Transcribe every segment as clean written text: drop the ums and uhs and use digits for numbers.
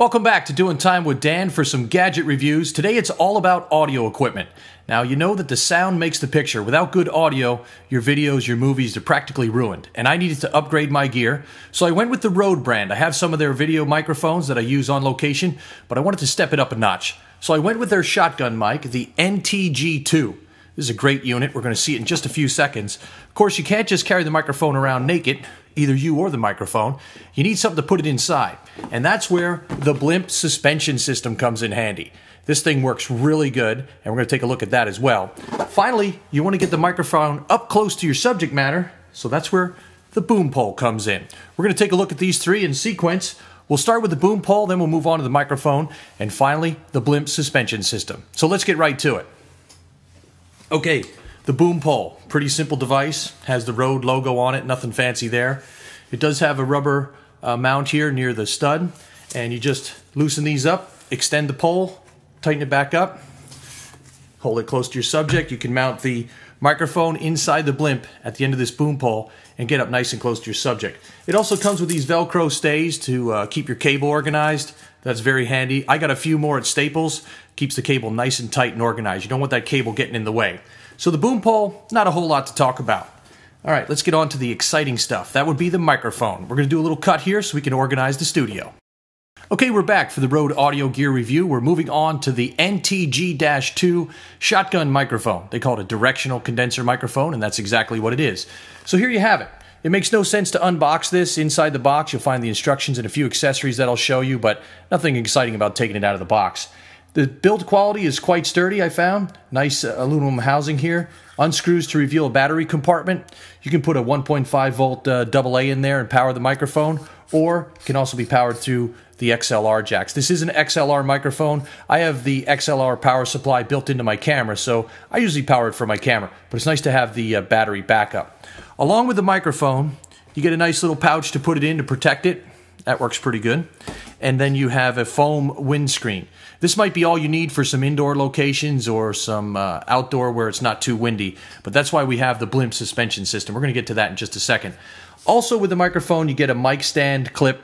Welcome back to Doing Time with Dan for some gadget reviews. Today it's all about audio equipment. Now you know that the sound makes the picture. Without good audio, your videos, your movies, they're practically ruined. And I needed to upgrade my gear, so I went with the Rode brand. I have some of their video microphones that I use on location, but I wanted to step it up a notch. So I went with their shotgun mic, the NTG-2. This is a great unit. We're going to see it in just a few seconds. Of course, you can't just carry the microphone around naked, either you or the microphone. You need something to put it inside. And that's where the Blimp Suspension System comes in handy. This thing works really good, and we're going to take a look at that as well. Finally, you want to get the microphone up close to your subject matter, so that's where the boom pole comes in. We're going to take a look at these three in sequence. We'll start with the boom pole, then we'll move on to the microphone, and finally, the Blimp Suspension System. So let's get right to it. Okay, the boom pole, pretty simple device, has the Rode logo on it, nothing fancy there. It does have a rubber mount here near the stud, and you just loosen these up, extend the pole, tighten it back up, hold it close to your subject. You can mount the microphone inside the blimp at the end of this boom pole and get up nice and close to your subject. It also comes with these Velcro stays to keep your cable organized. That's very handy. I got a few more at Staples. Keeps the cable nice and tight and organized. You don't want that cable getting in the way. So the boom pole, not a whole lot to talk about. All right, let's get on to the exciting stuff. That would be the microphone. We're going to do a little cut here so we can organize the studio. Okay, we're back for the Rode audio gear review. We're moving on to the NTG-2 shotgun microphone. They call it a directional condenser microphone, and that's exactly what it is. So here you have it. It makes no sense to unbox this. Inside the box, you'll find the instructions and a few accessories that I'll show you, but nothing exciting about taking it out of the box. The build quality is quite sturdy, I found. Nice aluminum housing here. Unscrews to reveal a battery compartment. You can put a 1.5 volt AA in there and power the microphone, or it can also be powered through the XLR jacks. This is an XLR microphone. I have the XLR power supply built into my camera, so I usually power it for my camera, but it's nice to have the battery backup. Along with the microphone, you get a nice little pouch to put it in to protect it. That works pretty good. And then you have a foam windscreen. This might be all you need for some indoor locations or some outdoor where it's not too windy, but that's why we have the Blimp Suspension System. We're going to get to that in just a second. Also with the microphone, you get a mic stand clip.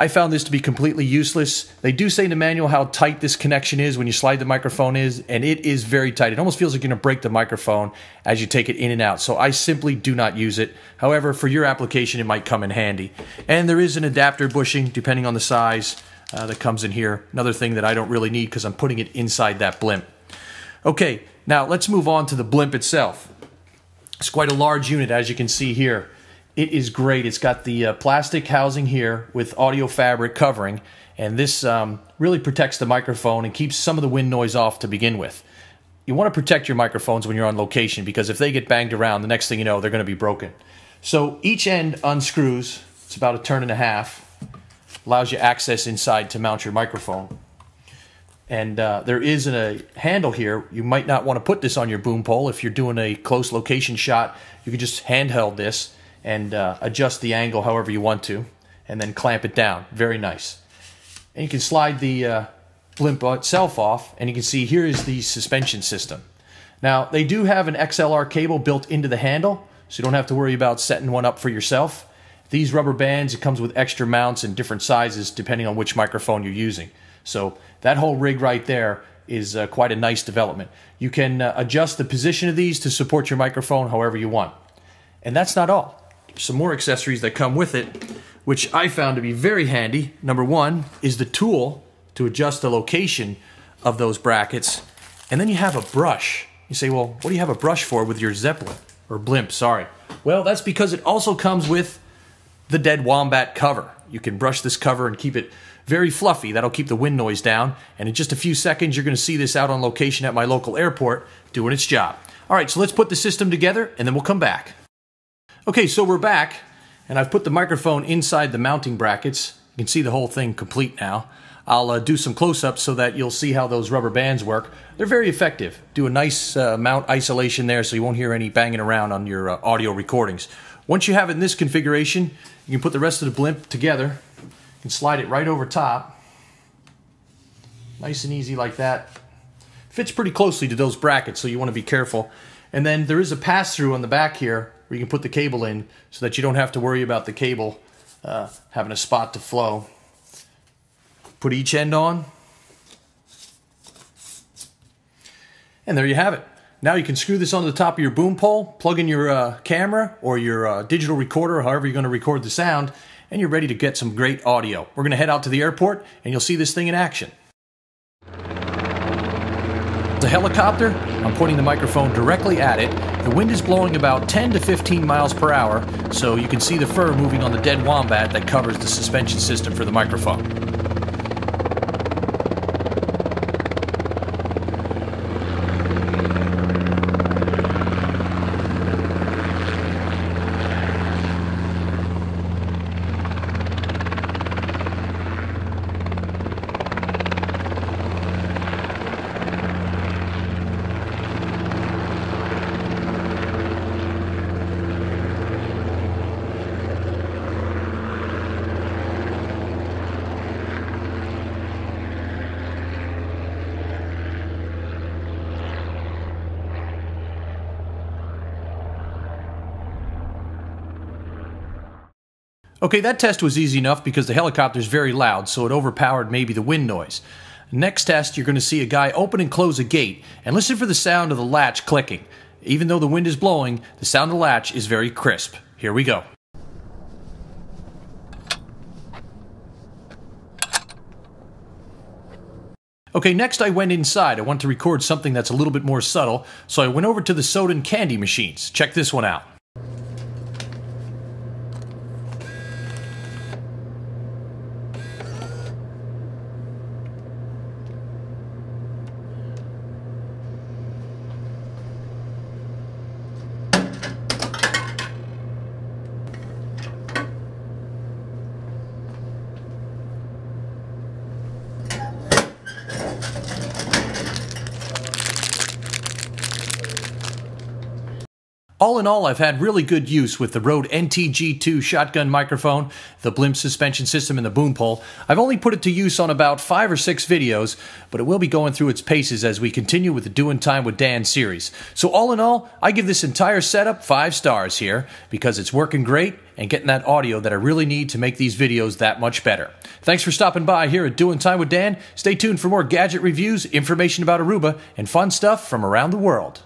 I found this to be completely useless. They do say in the manual how tight this connection is when you slide the microphone is, and it is very tight. It almost feels like you're going to break the microphone as you take it in and out, so I simply do not use it. However, for your application, it might come in handy. And there is an adapter bushing, depending on the size, that comes in here. Another thing that I don't really need because I'm putting it inside that blimp. Okay, now let's move on to the blimp itself. It's quite a large unit, as you can see here. It is great. It's got the plastic housing here with audio fabric covering, and this really protects the microphone and keeps some of the wind noise off to begin with. You want to protect your microphones when you're on location because if they get banged around, the next thing you know, they're going to be broken. So each end unscrews. It's about a turn and a half. Allows you access inside to mount your microphone. And there is a handle here. You might not want to put this on your boom pole. If you're doing a close location shot, you can just handheld this and adjust the angle however you want to, and then clamp it down. Very nice. And you can slide the blimp itself off, and you can see here is the suspension system. Now, they do have an XLR cable built into the handle, so you don't have to worry about setting one up for yourself. These rubber bands, it comes with extra mounts in different sizes depending on which microphone you're using. So that whole rig right there is quite a nice development. You can adjust the position of these to support your microphone however you want. And that's not all. Some more accessories that come with it, which I found to be very handy. Number one is the tool to adjust the location of those brackets. And then you have a brush. You say, well, what do you have a brush for with your Zeppelin? Or blimp, sorry. Well, that's because it also comes with the Dead Wombat cover. You can brush this cover and keep it very fluffy. That'll keep the wind noise down. And in just a few seconds, you're going to see this out on location at my local airport doing its job. All right, so let's put the system together, and then we'll come back. Okay, so we're back, and I've put the microphone inside the mounting brackets. You can see the whole thing complete now. I'll do some close-ups so that you'll see how those rubber bands work. They're very effective. Do a nice mount isolation there so you won't hear any banging around on your audio recordings. Once you have it in this configuration, you can put the rest of the blimp together. You can slide it right over top. Nice and easy like that. Fits pretty closely to those brackets, so you want to be careful. And then there is a pass-through on the back here where you can put the cable in so that you don't have to worry about the cable having a spot to flow. Put each end on. And there you have it. Now you can screw this onto the top of your boom pole, plug in your camera or your digital recorder, however you're going to record the sound, and you're ready to get some great audio. We're going to head out to the airport and you'll see this thing in action. It's a helicopter. I'm pointing the microphone directly at it. The wind is blowing about 10 to 15 miles per hour, so you can see the fur moving on the dead wombat that covers the suspension system for the microphone. Okay, that test was easy enough because the helicopter is very loud, so it overpowered maybe the wind noise. Next test, you're going to see a guy open and close a gate, and listen for the sound of the latch clicking. Even though the wind is blowing, the sound of the latch is very crisp. Here we go. Okay, next I went inside. I want to record something that's a little bit more subtle, so I went over to the soda and candy machines. Check this one out. All in all, I've had really good use with the Rode NTG-2 shotgun microphone, the Blimp suspension system, and the boom pole. I've only put it to use on about 5 or 6 videos, but it will be going through its paces as we continue with the Doing Time with Dan series. So all in all, I give this entire setup 5 stars here because it's working great and getting that audio that I really need to make these videos that much better. Thanks for stopping by here at Doing Time with Dan. Stay tuned for more gadget reviews, information about Aruba, and fun stuff from around the world.